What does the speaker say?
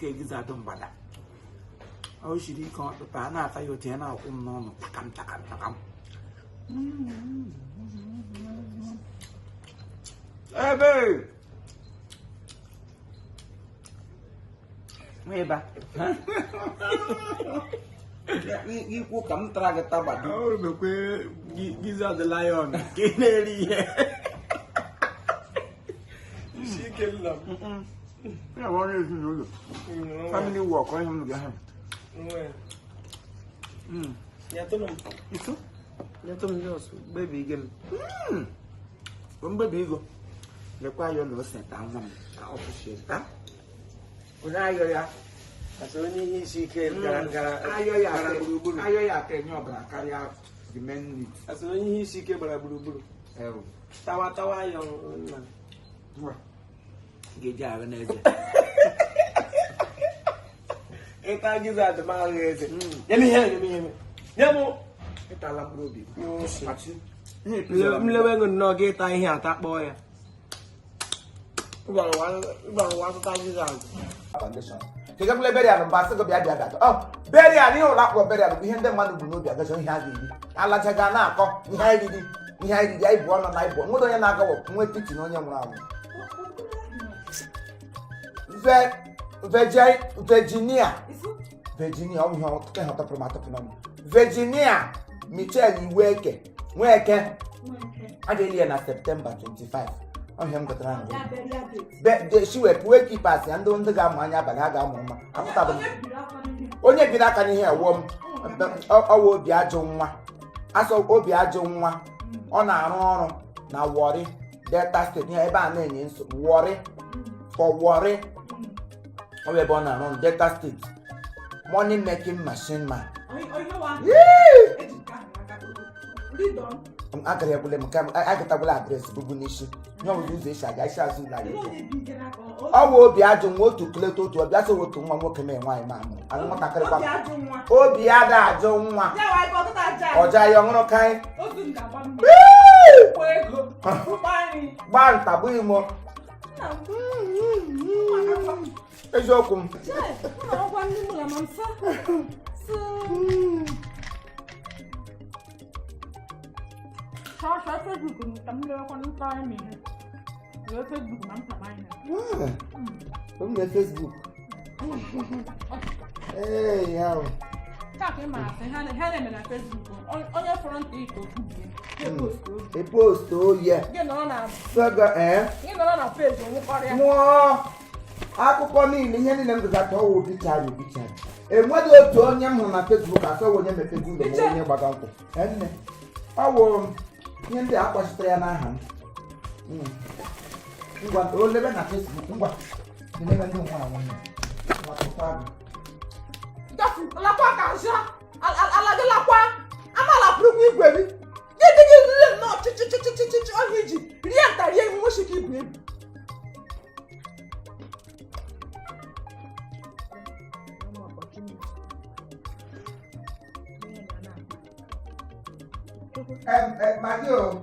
Cái ra đông bà đặt ôi chỉ đi con bà na tay vô thế nào cũng nó takam ê bê nghe bà cái cua cắm tra cái ta bà ôi được cái ra the lion cái này đi chị kêu lắm cái nào nó được family work có không được hả nhà tôi làm itu nhà tôi làm baby game vẫn baby go để qua vô nữa sẽ tạo nằm tạo official tắm còn ai rồi à số như shike gara ai rồi à cái nhau bà cái the men số như shike bara buru tawa yang geja cái này kita giza da ma ngeze yemi nyamo kita lam robi pachi mlewe ngono ge ta ihe ata kpo ya wa ta giza foundation ke ga mle beria no ba se go bia oh beria ni o la ko beria bi hende manu bu no bia ga so ihe aga yi ala chaga na akọ ihe iridi ai bu ono na ibo ngodo ya na aga wo nwe piti no onye nwuru awu Virginia, oh, you can't have a Virginia, Michelle, Weke, I did September 25. Oh, him got around. But she will wake pass and don't the gamma, but I got mamma. Only be that can hear warm. Oh, be a jonwa. I saw Obia jonwa on our honor. Now worry. That state near a name worry for worry. We were born around Delta State. Money making machine man. I get a address, Bugunishi. No use this, I shall soon like it. I will be adding what to Cleto to a blast over to one walking man, my mamma. I don't want to cut it. Oh, be other John one. Or Jayon kind. Ban tabuimo. É jogo. Não, quando não mansa. Só Facebook, também eu quando tá em mim. Eu Facebook não tá mais. Vamos ver Facebook. Ei, eu. Tá que massa, ele na Facebook. Olha front e tudo. E postou, yeah. Que não na. Saga, Que não na Facebook, olha. Mo. Akụkọ niile ihe niile m gụzata ọwụ bichara enweghị otu onye m hụrụ na Facebook asọ onye mepego ụlọ ma onye gbaga nkwụ nne ọ wụ ihe ndị a kpọchitere ya n'aha m ngwa olebe na Facebook ngwa elebe ndị nwa anwụ lakwa ka nsa alagị lakwa amala pụrụkwa igwe gị gịdịgị rire nnọọ chichichichichi ọhịa iji rie ntarie iwu nwochi ka ibu ebu Mario,